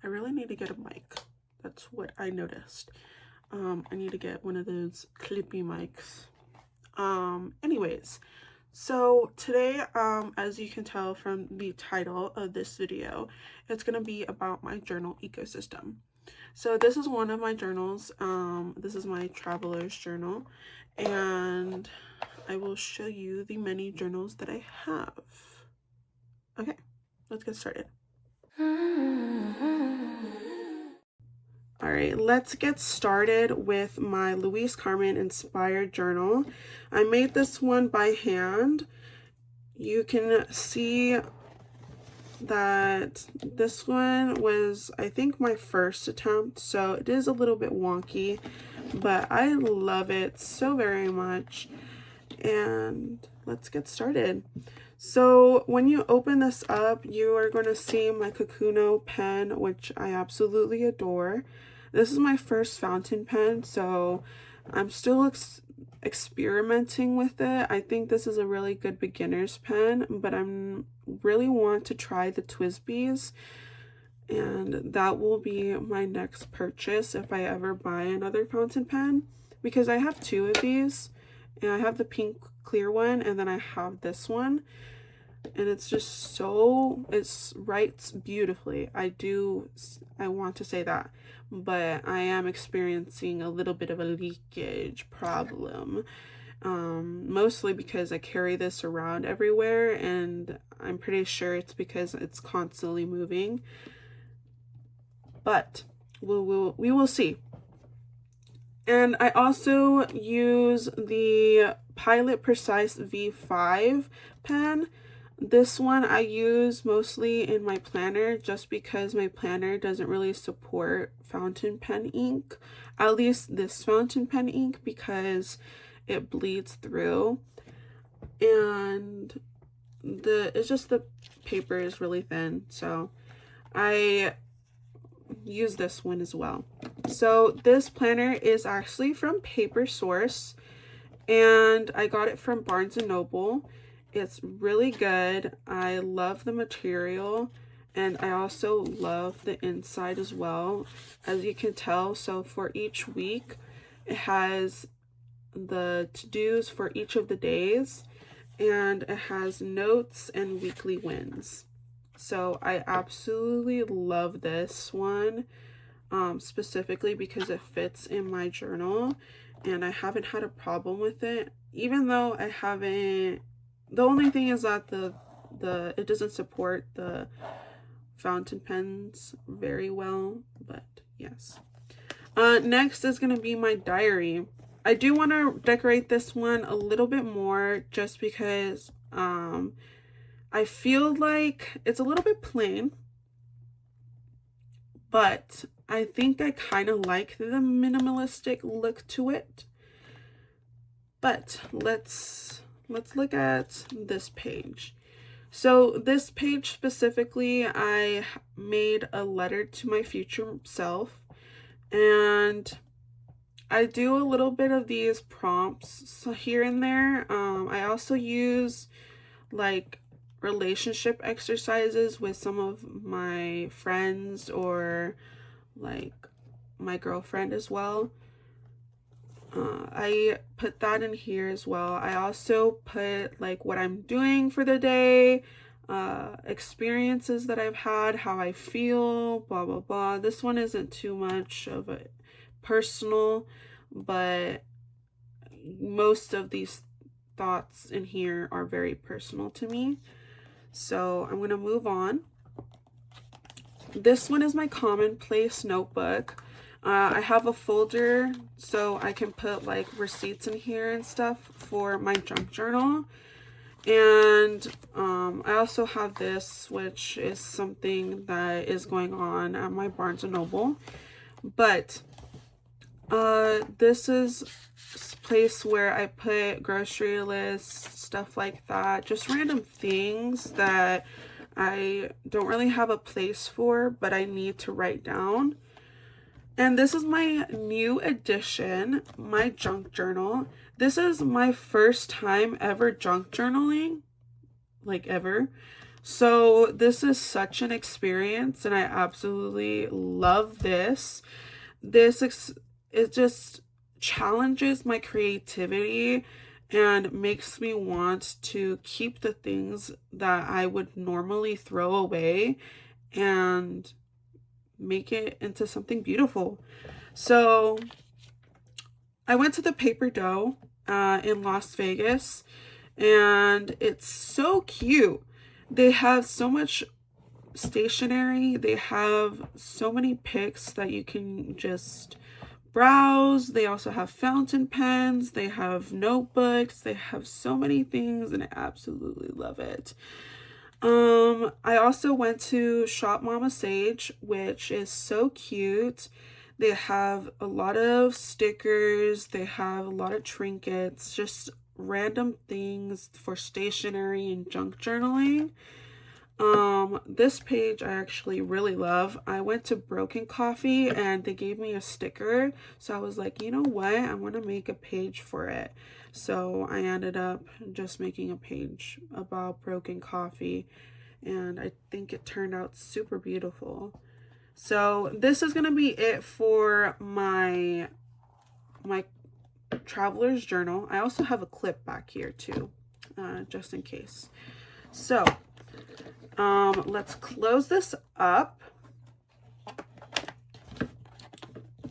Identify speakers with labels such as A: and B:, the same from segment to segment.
A: I really need to get a mic. That's what I noticed. I need to get one of those clippy mics. Anyways, so today, as you can tell from the title of this video, it's gonna be about my journal ecosystem. So this is one of my journals. This is my traveler's journal, and I will show you the many journals that I have. Okay, let's get started. All right, let's get started with my Louise Carmen inspired journal. I made this one by hand. You can see that this one was, I think, my first attempt, so it is a little bit wonky, but I love it so very much. And let's get started. So when you open this up, you are going to see my Kakuno pen, which I absolutely adore. This is my first fountain pen, so I'm still experimenting with it. I think this is a really good beginner's pen, but I'm really want to try the TWSBIs, and that will be my next purchase if I ever buy another fountain pen, because I have two of these, and I have the pink clear one, and then I have this one, and it's just so, it writes beautifully. I want to say that, but I am experiencing a little bit of a leakage problem, mostly because I carry this around everywhere, and I'm pretty sure it's because it's constantly moving, but we will see. And I also use the Pilot Precise V5 pen. This one I use mostly in my planner just because my planner doesn't really support fountain pen ink. At least this fountain pen ink, because it bleeds through. And it's just the paper is really thin. So I use this one as well. So this planner is actually from Paper Source, and I got it from Barnes & Noble. It's really good. I love the material, and I also love the inside as well, as you can tell. So for each week, it has the to-dos for each of the days, and it has notes and weekly wins. So I absolutely love this one, specifically because it fits in my journal, and I haven't had a problem with it, even though I haven't. The only thing is that it doesn't support the fountain pens very well, but yes. Next is gonna be my diary. I do want to decorate this one a little bit more just because I feel like it's a little bit plain, but I think I kind of like the minimalistic look to it. But let's look at this page. So this page specifically, I made a letter to my future self, and I do a little bit of these prompts here and there. I also use like relationship exercises with some of my friends, or like my girlfriend as well. I put that in here as well. I also put like what I'm doing for the day, experiences that I've had, how I feel, blah blah blah. This one isn't too much of a personal, but most of these thoughts in here are very personal to me. So I'm gonna move on. This one is my commonplace notebook. I have a folder so I can put like receipts in here and stuff for my junk journal. And I also have this, which is something that is going on at my Barnes & Noble. But this is a place where I put grocery lists, stuff like that, just random things that I don't really have a place for, but I need to write down. And this is my new addition, my junk journal. This is my first time ever junk journaling, like ever. So this is such an experience, and I absolutely love this. It just challenges my creativity and makes me want to keep the things that I would normally throw away and make it into something beautiful. So I went to the Paper Dough in Las Vegas, and it's so cute. They have so much stationery. They have so many picks that you can just browse. They also have fountain pens. They have notebooks. They have so many things, and I absolutely love it. I also went to Shop Mama Sage, which is so cute. They have a lot of stickers. They have a lot of trinkets, just random things for stationery and junk journaling. This page I actually really love. I went to Broken Coffee and they gave me a sticker. So I was like, you know what? I want to make a page for it. So I ended up just making a page about Broken Coffee, and I think it turned out super beautiful. So this is going to be it for my traveler's journal. I also have a clip back here too, just in case. So let's close this up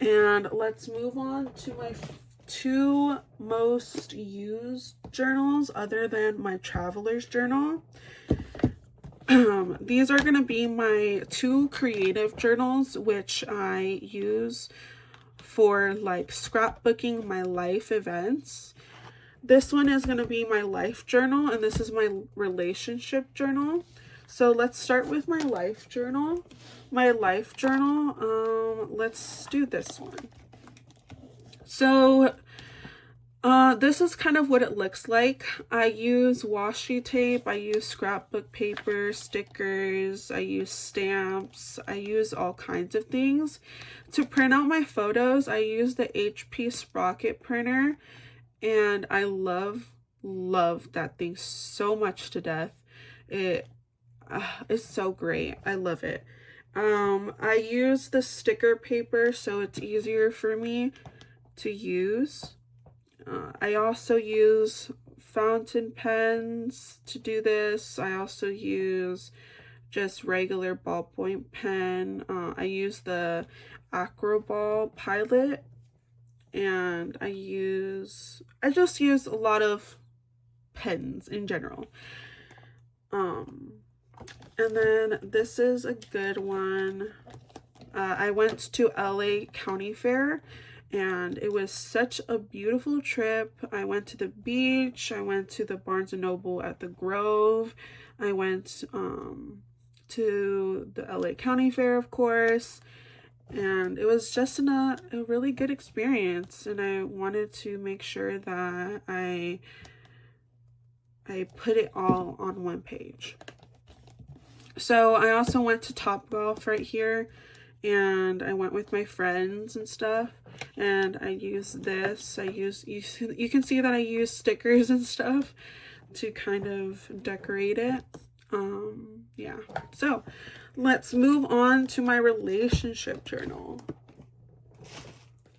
A: and let's move on to my two most used journals other than my traveler's journal. These are going to be my two creative journals, which I use for like scrapbooking my life events. This one is going to be my life journal, and this is my relationship journal. So let's start with my life journal. My life journal, let's do this one. So this is kind of what it looks like. I use washi tape, I use scrapbook paper, stickers, I use stamps, I use all kinds of things. To print out my photos, I use the HP Sprocket printer, and I love that thing so much to death. It's so great. I love it. I use the sticker paper so it's easier for me to use. I also use fountain pens to do this. I also use just regular ballpoint pen. I use the Acroball Pilot, and I just use a lot of pens in general. And then this is a good one. I went to LA County Fair, and it was such a beautiful trip. I went to the beach. I went to the Barnes & Noble at the Grove. I went to the LA County Fair, of course. And it was just a really good experience. And I wanted to make sure that I put it all on one page. So I also went to Topgolf right here, and I went with my friends and stuff, and I used this. You can see that I use stickers and stuff to kind of decorate it. Yeah. So let's move on to my relationship journal.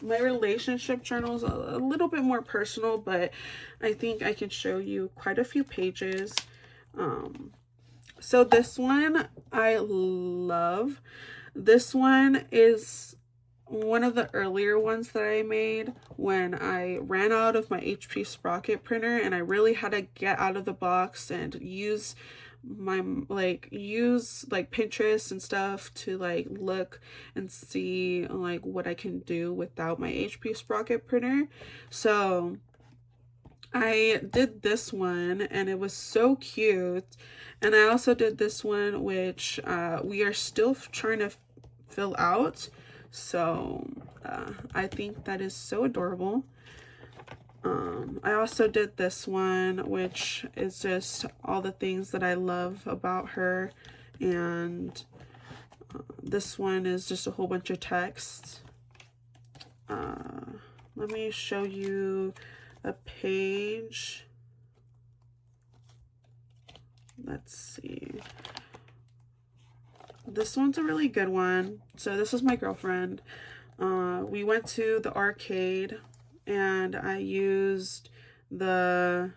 A: My relationship journal is a little bit more personal, but I think I can show you quite a few pages. So this one I love. This one is one of the earlier ones that I made when I ran out of my HP Sprocket printer, and I really had to get out of the box and use Pinterest and stuff to look and see what I can do without my HP Sprocket printer. So I did this one, and it was so cute. And I also did this one, which we are still trying to fill out. So I think that is so adorable. I also did this one, which is just all the things that I love about her. And this one is just a whole bunch of text. Let me show you a page let's see. This one's a really good one. So this is my girlfriend. We went to the arcade and I used the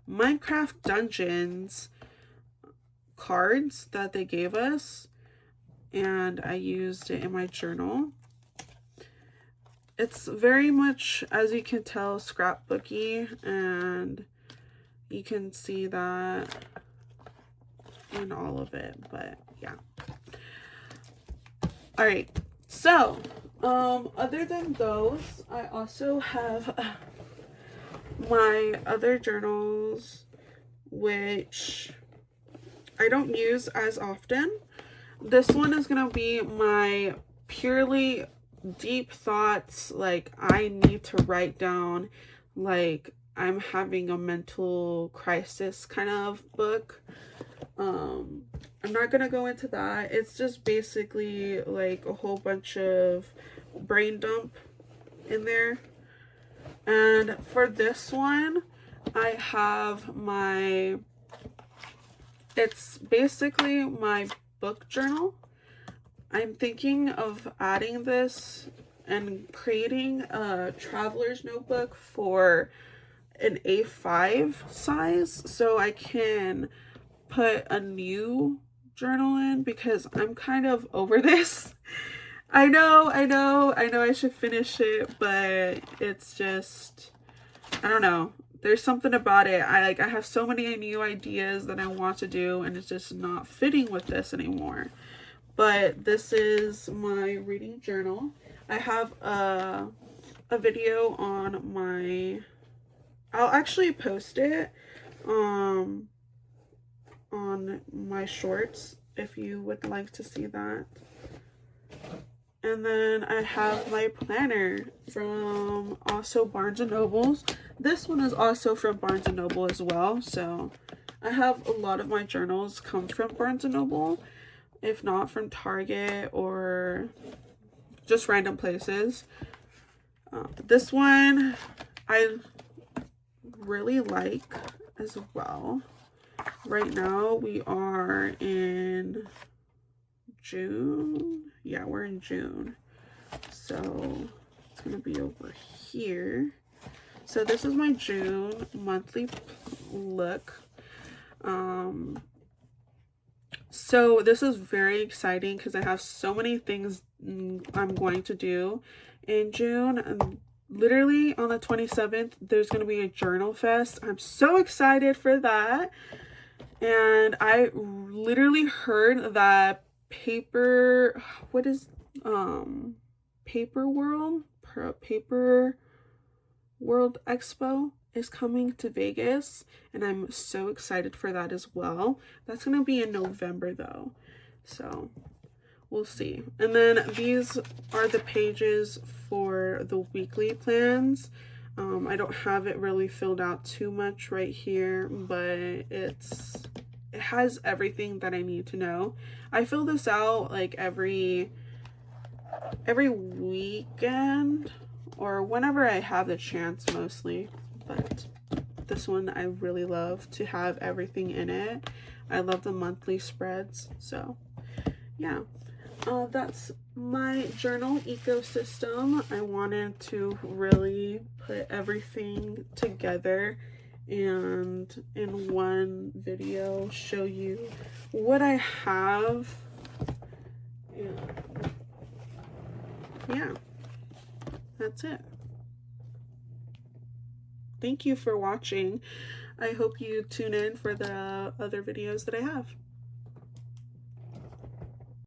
A: Minecraft Dungeons cards that they gave us, and I used it in my journal. It's very much, as you can tell, scrapbooky, and you can see that in all of it, but yeah. All right, so other than those, I also have my other journals, which I don't use as often. This one is gonna be my purely deep thoughts, like I need to write down, like I'm having a mental crisis kind of book. I'm not gonna go into that. It's just basically like a whole bunch of brain dump in there. And for this one, I have it's basically my book journal. I'm thinking of adding this and creating a traveler's notebook for an A5 size so I can put a new journal in, because I'm kind of over this. I know I should finish it, but it's just, I don't know. There's something about it. I have so many new ideas that I want to do, and it's just not fitting with this anymore. But this is my reading journal. I have a video on my, I'll actually post it on my shorts if you would like to see that. And then I have my planner from also Barnes & Noble's. This one is also from Barnes & Noble as well. So I have a lot of my journals come from Barnes & Noble, if not from Target or just random places. This one I really like as well. Right now we are in June. Yeah, we're in June. So it's gonna be over here. So this is my June monthly look. So this is very exciting because I have so many things I'm going to do in June. And literally on the 27th, there's going to be a journal fest. I'm so excited for that. And I literally heard that Paper World Expo is coming to Vegas, and I'm so excited for that as well. That's gonna be in November though, so we'll see. And then these are the pages for the weekly plans. I don't have it really filled out too much right here, but it has everything that I need to know. I fill this out like every weekend or whenever I have the chance, mostly. But this one I really love to have everything in it. I love the monthly spreads. So yeah, that's my journal ecosystem. I wanted to really put everything together and in one video show you what I have. And yeah, that's it. Thank you for watching. I hope you tune in for the other videos that I have.